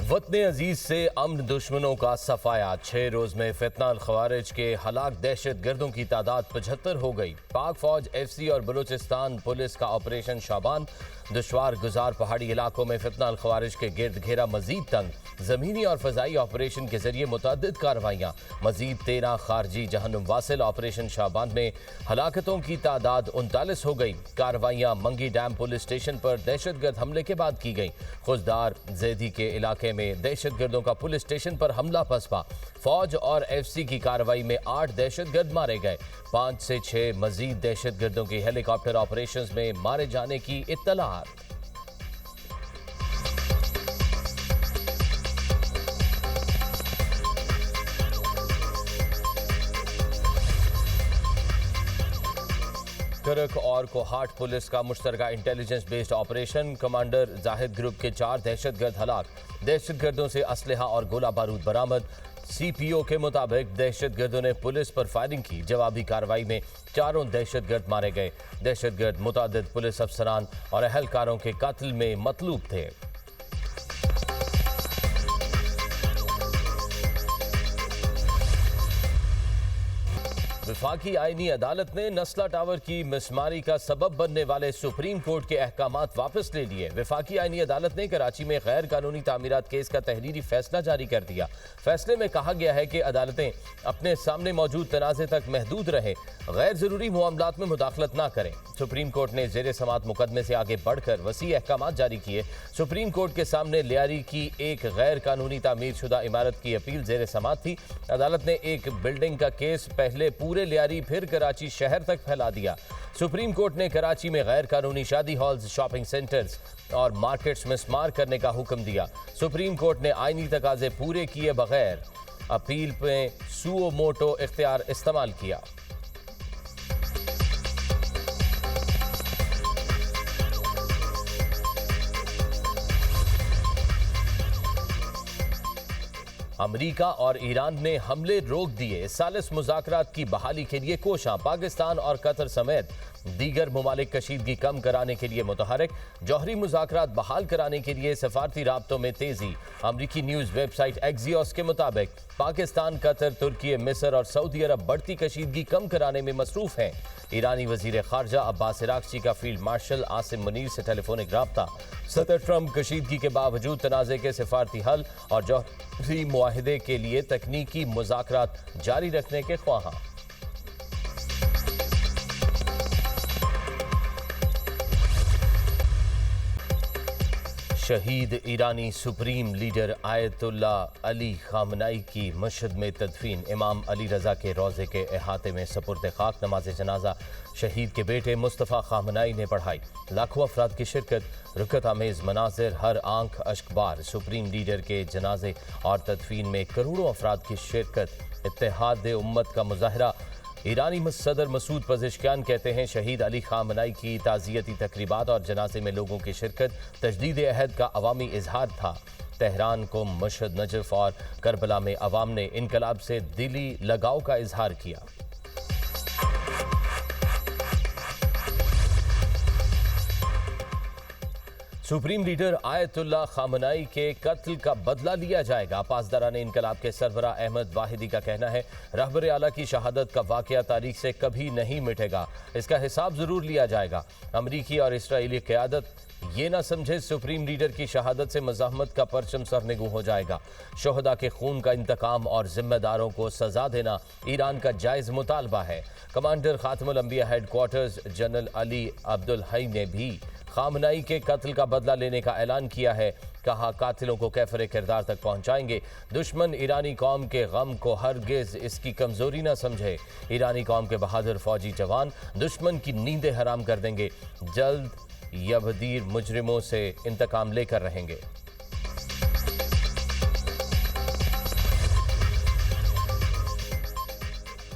वतन अजीज से अमन दुश्मनों का सफाया। 6 रोज में फितना अल खवारिज के हलाक दहशत गर्दों की तादाद 75 हो गई। पाक फौज, FC और बलूचिस्तान पुलिस का ऑपरेशन शाबान। दुश्वार गुजार पहाड़ी इलाकों में फितना अल खवारिज के गिर्द घेरा मजीद तंग। जमीनी और फजाई ऑपरेशन के जरिए मुतअद्दिद कार्रवाइयाँ। मजीद 13 खारजी जहन्नुम वासिल। ऑपरेशन शाबान में हलाकतों की तादाद 39 हो गई। कार्रवाइयाँ मंगी डैम पुलिस स्टेशन पर दहशत गर्द हमले के बाद की गई। खुजदार जैदी के इलाके में दहशत गर्दों का पुलिस स्टेशन पर हमला पसपा। फौज और FC की कार्रवाई में 8 दहशत गर्द मारे गए। 5 से 6 मजीद दहशत गर्दों की हेलीकॉप्टर ऑपरेशंस में मारे जाने की इत्तलात। करक और कोहाट पुलिस का मुश्तरका intelligence based operation. Commander Zahid group के 4 दहशतगर्द हलाक। दहशतगर्दों से असलहा और गोला बारूद बरामद। CPO के मुताबिक दहशतगर्दों ने पुलिस पर फायरिंग की। जवाबी कार्रवाई में 4 दहशतगर्द मारे गए। दहशतगर्द मुतादिद पुलिस अफसरान और अहलकारों के कत्ल में मतलूब थे। वफाकी आईनी अदालत ने नस्ला टावर की मिसमारी का सबब बनने वाले सुप्रीम कोर्ट के अहकामात वापस ले लिए। वफाकी आईनी अदालत ने कराची में गैर कानूनी तामीरात केस का तहरीरी फैसला जारी कर दिया। फैसले में कहा गया है कि अदालतें अपने सामने मौजूद तनाज़े तक महदूद रहें, गैर जरूरी मामलात में मुदाखलत ना करें। सुप्रीम कोर्ट ने जेर समात मुकदमे से आगे बढ़कर वसी अहकामात जारी किए। सुप्रीम कोर्ट के सामने लियारी की एक गैर कानूनी तामीर शुदा इमारत की अपील जेर समात थी। अदालत ने एक बिल्डिंग का केस पहले पूरे लियारी फिर कराची शहर तक फैला दिया। सुप्रीम कोर्ट ने कराची में गैर कानूनी शादी हॉल्स, शॉपिंग सेंटर्स और मार्केट्स मिसमार करने का हुक्म दिया। सुप्रीम कोर्ट ने आईनी तकाजे पूरे किए बगैर अपील में सुओ मोटो इख्तियार इस्तेमाल किया। अमरीका और ईरान ने हमले रोक दिए। सालिस मुज़ाकरात की बहाली के लिए कोशां। पाकिस्तान और कतर समेत दीगर ममालिक कशीदगी कम कराने के लिए मुतहरिक। जौहरी मुज़ाकरात बहाल कराने के लिए सफारती राब्तों में तेजी। अमरीकी न्यूज़ वेबसाइट एक्सियोस के मुताबिक पाकिस्तान, कतर, तुर्की, मिस्र और सऊदी अरब बढ़ती कशीदगी कम कराने में मसरूफ हैं। ईरानी वजीर खारजा अब्बास इराक्ची का फील्ड मार्शल आसिम मुनीर से टेलीफोनिक राब्ता। सदर ट्रंप कशीदगी के बावजूद तनाज़े के सिफारती हल और जौहरी मुआहिदे के लिए तकनीकी मुज़ाकरात जारी रखने के ख्वाहां। शहीद ईरानी supreme leader Ayatollah Ali Khamenei की मशहद में तदफीन। इमाम अली रजा के रोज़े के अहाते में सपुर्द खाक। नमाज जनाजा शहीद के बेटे मुस्तफ़ा खामनाई ने पढ़ाई। लाखों अफराद की शिरकत। रुकत आमेज़ मनाजिर, हर आंख अश्कबार। सुप्रीम लीडर के जनाजे और तदफीन में करोड़ों अफराद की शिरकत। इत्तेहाद उम्मत का मुजाहरा। ईरानी सदर मसूद पज़ेश्कियान कहते हैं शहीद अली खामनाई की ताज़ियती तकरीबात और जनाजे में लोगों की शिरकत तजदीद अहद का अवामी इजहार था। तेहरान को मशहद, नजफ और करबला में अवाम ने इनकलाब से दिली लगाव का इजहार किया। सुप्रीम लीडर आयतुल्ला खामनाई के कत्ल का बदला लिया जाएगा। पासदारान इनकलाब के सरबराह अहमद वाहिदी का कहना है रहबर आला की शहादत का वाकया तारीख से कभी नहीं मिटेगा, इसका हिसाब जरूर लिया जाएगा। अमरीकी और इसराइली क़यादत ये ना समझे सुप्रीम लीडर की शहादत से मज़ाहमत का परचम सरनिगू हो जाएगा। शोहदा के खून का इंतकाम और जिम्मेदारों को सजा देना ईरान का जायज़ मुतालबा है। कमांडर खातमुल अंबिया हेडक्वार्टर्स जनरल अली अब्दुल हई ने भी खामनाई के कत्ल का बदला लेने का ऐलान किया है। कहा कातिलों को कैफरे किरदार तक पहुंचाएंगे। दुश्मन ईरानी कौम के गम को हरगिज इसकी कमजोरी न समझे। ईरानी कौम के बहादुर फौजी जवान दुश्मन की नींदें हराम कर देंगे। जल्द यबदीर मुजरिमों से इंतकाम लेकर रहेंगे।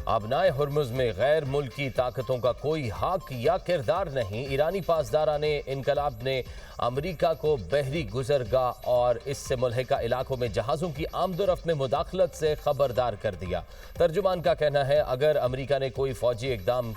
अबनाए हुर्मुज़ में गैर मुल्की ताकतों का कोई हक या किरदार नहीं। ईरानी पासदारान इनकलाब ने अमरीका को बहरी गुजरगाह और इससे मुल्हिका इलाकों में जहाज़ों की आमदोरफ्त में मुदाखलत से खबरदार कर दिया। तर्जुमान का कहना है अगर अमरीका ने कोई फौजी इकदाम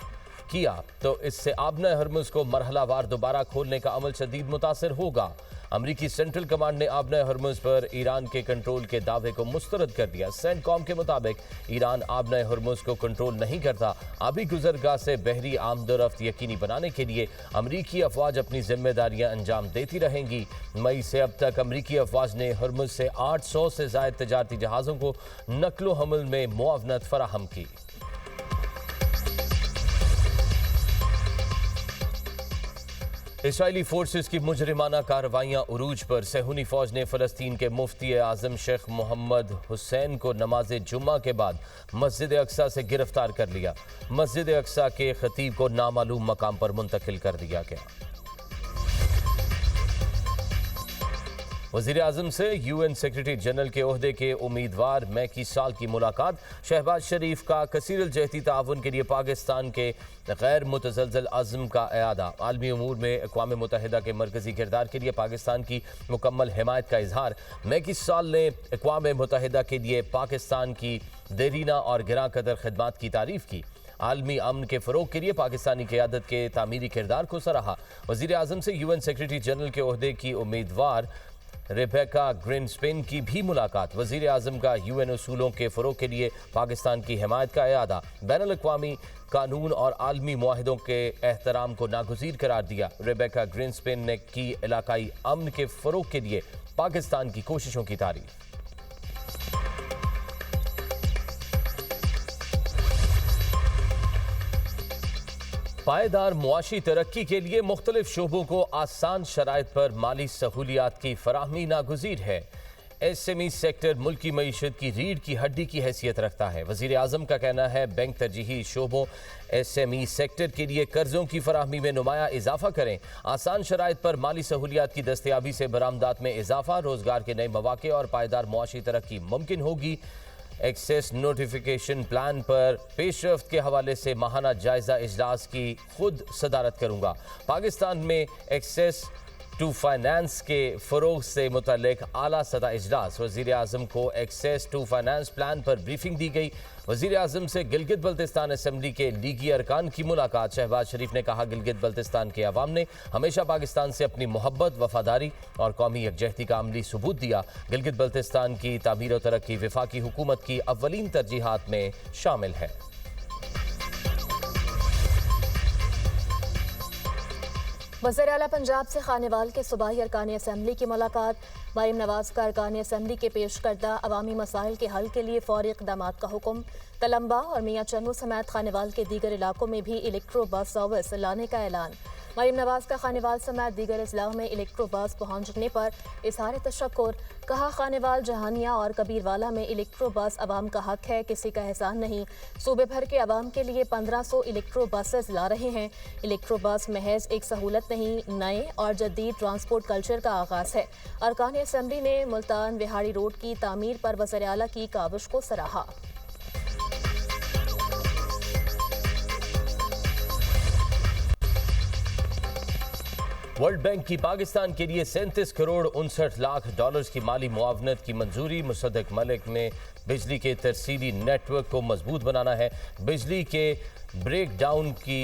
किया तो इससे आबना हरमुज को मरहलावार दोबारा खोलने का अमल शदीद मुतासिर होगा। अमरीकी सेंट्रल कमांड ने आबना हरमुज पर ईरान के कंट्रोल के दावे को मुस्तरद कर दिया। सेंटकॉम के मुताबिक ईरान आबना हरमुज को कंट्रोल नहीं करता। आबी गुजरगाह से बहरी आमदोरफ्त यकीनी बनाने के लिए अमरीकी अफवाज अपनी जिम्मेदारियां अंजाम देती रहेंगी। मई से अब तक अमरीकी अफवाज ने हरमुज से 800 से ज्यादा तजारती जहाज़ों को नकलो हमल में मुआवनत फराहम की। इसराइली फोर्सेस की मुजरिमाना कार्रवाइयां उरूज पर। सेहूनी फौज ने फ़लस्तीन के मुफ्ती आज़म शेख मोहम्मद हुसैन को नमाज जुम्मा के बाद मस्जिद अक्सा से गिरफ्तार कर लिया। मस्जिद अक्सा के खतीब को नामालूम मकाम पर मुंतकिल कर दिया गया। वज़ीर आज़म से यूएन सेक्रेटरी जनरल के ओहदे के उम्मीदवार मैकी साल की मुलाकात। शहबाज शरीफ का कसीरल जहती ताउन के लिए पाकिस्तान के गैर मुतज़लज़ल अज़्म का एआदा। आलमी उमूर में अक़वाम मुत्तहिदा के मरकज़ी किरदार के लिए पाकिस्तान की मुकम्मल हिमायत का इजहार। मैकी साल ने अक़वाम मुत्तहिदा के लिए पाकिस्तान की देरीना और गिरां कदर खिदमात की तारीफ़ की। आलमी अमन के फ़रोग के लिए पाकिस्तानी क़यादत के तामीरी किरदार को सराहा। वज़ीर आज़म से यूएन सेक्रेटरी जनरल के ओहदे की उम्मीदवार रेबेका ग्रिन्सपेन की भी मुलाकात। वज़ीर आज़म का यूएन उसूलों के फ़रोग के लिए पाकिस्तान की हिमायत का एआदा। बैनुल-अक़वामी कानून और आलमी मुआहिदों के एहतराम को नागुज़ीर करार दिया। रेबेका ग्रिन्सपेन ने की इलाकाई अमन के फ़रोग के लिए पाकिस्तान की कोशिशों की तारीफ़। पायदार मुआशी तरक्की के लिए मुख्तलिफ शोबों को आसान शराइत पर माली सहूलियात की फराहमी नागुज़ीर है। एसएमई सेक्टर मुल्क की मईशत की रीढ़ की हड्डी की हैसियत रखता है। वज़ीर आज़म का कहना है बैंक तरजीही शोबों एसएमई सेक्टर के लिए कर्जों की फराहमी में नुमाया इजाफा करें। आसान शराइत पर माली सहूलियात की दस्तयाबी से बरामदात में इजाफा, रोजगार के नए मौके और पायदार मुआशी तरक्की मुमकिन होगी। एक्सेस नोटिफिकेशन प्लान पर पेशरफ्त के हवाले से माहाना जायजा इजलास की खुद सदारत करूंगा। पाकिस्तान में एक्सेस टू फाइनेंस के फ़रोग से मुतल्लिक आला सतह इजलास। वज़ीर आज़म को एक्सेस टू फाइनेंस प्लान पर ब्रीफिंग दी गई। वज़ीर आज़म से गिलगित बल्तिस्तान असम्बली के लीगी अरकान की मुलाकात। शहबाज शरीफ ने कहा, गिलगित बल्तिस्तान के अवाम ने हमेशा पाकिस्तान से अपनी मोहब्बत, वफादारी और कौमी यकजहती का अमली सबूत दिया। गिलगित बल्तिस्तान की तामीर और तरक्की वफाकी हुकूमत की अव्वलीन तरजीहात में शामिल है। वज़ीर आला पंजाब से खानेवाल के सूबाई अरकान असम्बली की मुलाकात। मरीम नवाज का अरकान असम्बली के पेश करदा अवामी मसाइल के हल के लिए फौरी इक़दामात का हुक्म। तलम्बा और मियाँ चन्नू समेत खानेवाल के दीगर इलाकों में भी इलेक्ट्रो बस सर्विस लाने का ऐलान। मरीम नवाज का खानेवाल समेत दीगर अजला में इलेक्ट्रो बस पहुँचने पर इजहार तशक्कुर। कहा, खानेवाल, जहानिया और कबीरवाला में इलेक्ट्रो बस अवाम का हक है, किसी का एहसान नहीं। सूबे भर के अवाम के लिए 1500 इलेक्ट्रो बसेस ला रहे हैं। इलेक्ट्रो बस महज एक सहूलत नहीं, नए और जदीद ट्रांसपोर्ट कल्चर का आगाज़ है। अरकान असम्बली ने मुल्तान विहाड़ी रोड की तामीर पर वज़ीर आला की काविश को सराहा। वर्ल्ड बैंक की पाकिस्तान के लिए 37 करोड़ 59 लाख डॉलर्स की माली मुआवनत की मंजूरी। मुसद्दक मलिक ने बिजली के तरसीली नेटवर्क को मजबूत बनाना है। बिजली के ब्रेक डाउन की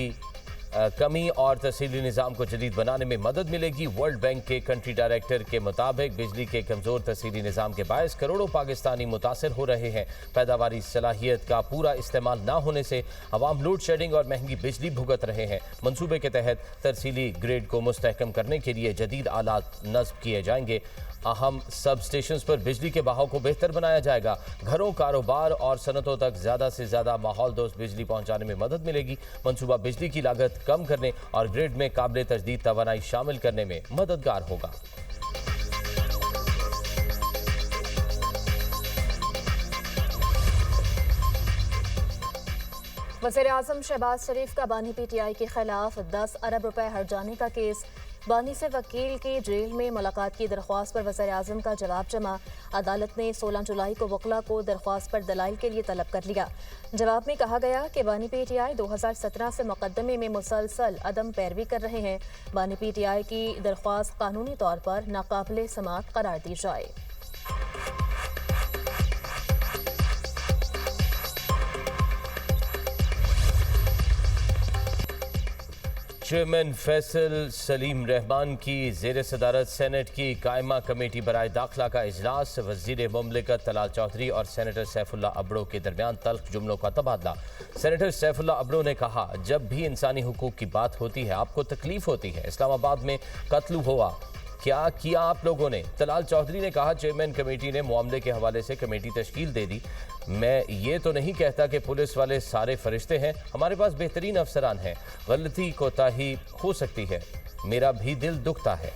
कमी और तरसीली निज़ाम को जदीद बनाने में मदद मिलेगी। वर्ल्ड बैंक के कंट्री डायरेक्टर के मुताबिक बिजली के कमज़ोर तरसीली निज़ाम के बायस करोड़ों पाकिस्तानी मुतासर हो रहे हैं। पैदावारी सलाहियत का पूरा इस्तेमाल न होने से अवाम लोड शेडिंग और महंगी बिजली भुगत रहे हैं। मनसूबे के तहत तरसीली ग्रिड को मुस्तहकम करने के लिए जदीद आलात नस्ब किए जाएंगे। अहम सब स्टेशन पर बिजली के बहाव को बेहतर बनाया जाएगा। घरों, कारोबार और सनतों तक ज़्यादा से ज़्यादा माहौल दोस्त बिजली पहुँचाने में मदद मिलेगी। मनसूबा बिजली की लागत कम करने और ग्रिड में काबिल तजदीद तवानाई शामिल करने में मददगार होगा। वज़ीर आज़म शहबाज शरीफ का बानी पीटीआई के खिलाफ 10 अरब रुपए हर्जाने का केस। बानी से वकील की जेल में मुलाकात की दरख्वास्त पर वज़ीर आज़म का जवाब जमा। अदालत ने 16 जुलाई को वकला को दरख्वास्त पर दलाइल के लिए तलब कर लिया। जवाब में कहा गया कि बानी पीटीआई 2017 से मुकदमे में मुसलसल अदम पैरवी कर रहे हैं। बानी पीटीआई की दरख्वास्त कानूनी तौर पर नाकाबिले समाअत करार दी जाए। चेयरमैन फैसल सलीम रहमान की जेर सदारत सेनेट की कायमा कमेटी बराए दाखिला का इजलास। वजीर मुमलिकत तलाल चौधरी और सेनेटर सैफुल्ला अबड़ो के दरमियान तल्ख जुमलों का तबादला। सेनेटर सैफुल्ला अबड़ो ने कहा, जब भी इंसानी हुकूक की बात होती है आपको तकलीफ होती है। इस्लामाबाद में कत्ल हुआ, क्या किया आप लोगों ने? तलाल चौधरी ने कहा, चेयरमैन कमेटी ने मामले के हवाले से कमेटी तश्कील दे दी। मैं ये तो नहीं कहता कि पुलिस वाले सारे फरिश्ते हैं, हमारे पास बेहतरीन अफसरान हैं, गलती कोताही हो सकती है, मेरा भी दिल दुखता है।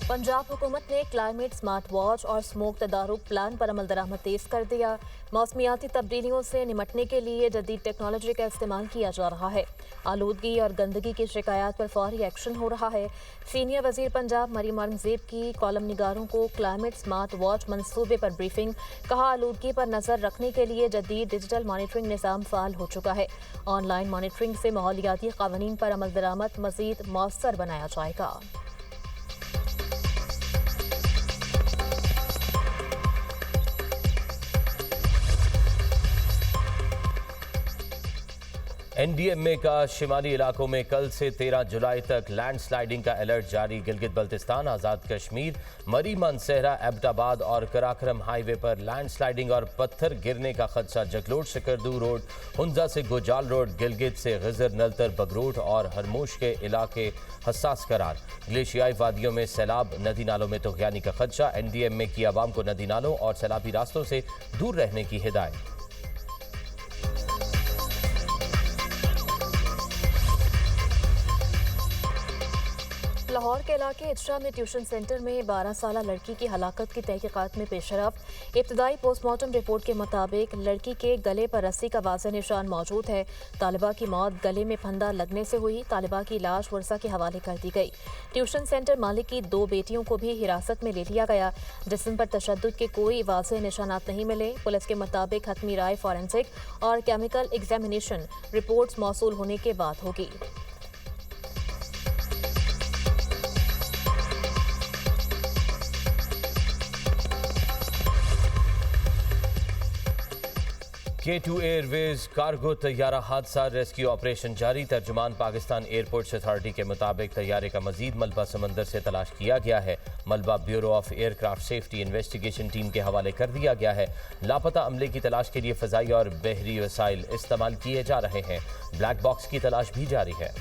पंजाब हुकूमत ने क्लाइमेट स्मार्ट वॉच और स्मोक तदारुक प्लान पर अमल दरामद तेज कर दिया। मौसमियाती तब्दीलियों से निमटने के लिए जदीद टेक्नोलॉजी का इस्तेमाल किया जा रहा है। आलूदगी और गंदगी की शिकायत पर फौरी एक्शन हो रहा है। सीनियर वजीर पंजाब मरीम औरंगजेब की कॉलम निगारों को क्लाइमेट स्मार्ट वॉच मंसूबे पर ब्रीफिंग। कहा, आलूदगी पर नजर रखने के लिए जदीद डिजिटल मॉनिटरिंग निज़ाम फाल हो चुका है। ऑनलाइन मॉनिटरिंग से माहौलियाती कानून पर अमल दरामद मजीद मौसर बनाया जाएगा। NDMA का शिमाली इलाकों में कल से 13 जुलाई तक लैंडस्लाइडिंग का अलर्ट जारी। गिलगित बल्तिस्तान, आज़ाद कश्मीर, मरी मानसहरा, एबटाबाद और कराक्रम हाईवे पर लैंडस्लाइडिंग और पत्थर गिरने का खदशा। जगलोट शकरदू रोड, हुंजा से गोजाल रोड, गिलगित से गजर नलतर बगरोट और हरमोश के इलाके हसास करार। ग्लेशियाई वादियों में सैलाब, नदी नालों में तुग़यानी का खदशा। NDMA की आवाम को नदी नालों और सैलाबी रास्तों से दूर रहने की हिदायत। लाहौर के इलाके इजरा में ट्यूशन सेंटर में 12 साला लड़की की हलाकत की तहकीकात में पेशरफ। इब्तदाई पोस्टमार्टम रिपोर्ट के मुताबिक लड़की के गले पर रस्सी का वाज़ेह निशान मौजूद है। तालिबा की मौत गले में फंदा लगने से हुई। तालिबा की लाश वर्सा के हवाले कर दी गई। ट्यूशन सेंटर मालिक की 2 बेटियों को भी हिरासत में ले लिया गया। जिस्म पर तशद्दुद के कोई वाज़ेह निशानात नहीं मिले। पुलिस के मुताबिक हतमी राय फॉरेंसिक और केमिकल एग्जामिनेशन रिपोर्ट्स मौसूल होने के बाद होगी। K2 एयरवेज कार्गो तैयारा हादसा, रेस्क्यू ऑपरेशन जारी। तर्जुमान पाकिस्तान एयरपोर्ट्स अथॉरिटी के मुताबिक तैयारे का मजीद मलबा समंदर से तलाश किया गया है। मलबा bureau of aircraft safety investigation team के हवाले कर दिया गया है। लापता अमले की तलाश के लिए फ़ज़ाई और बहरी वसाइल इस्तेमाल किए जा रहे हैं। ब्लैक बॉक्स की तलाश भी जारी है।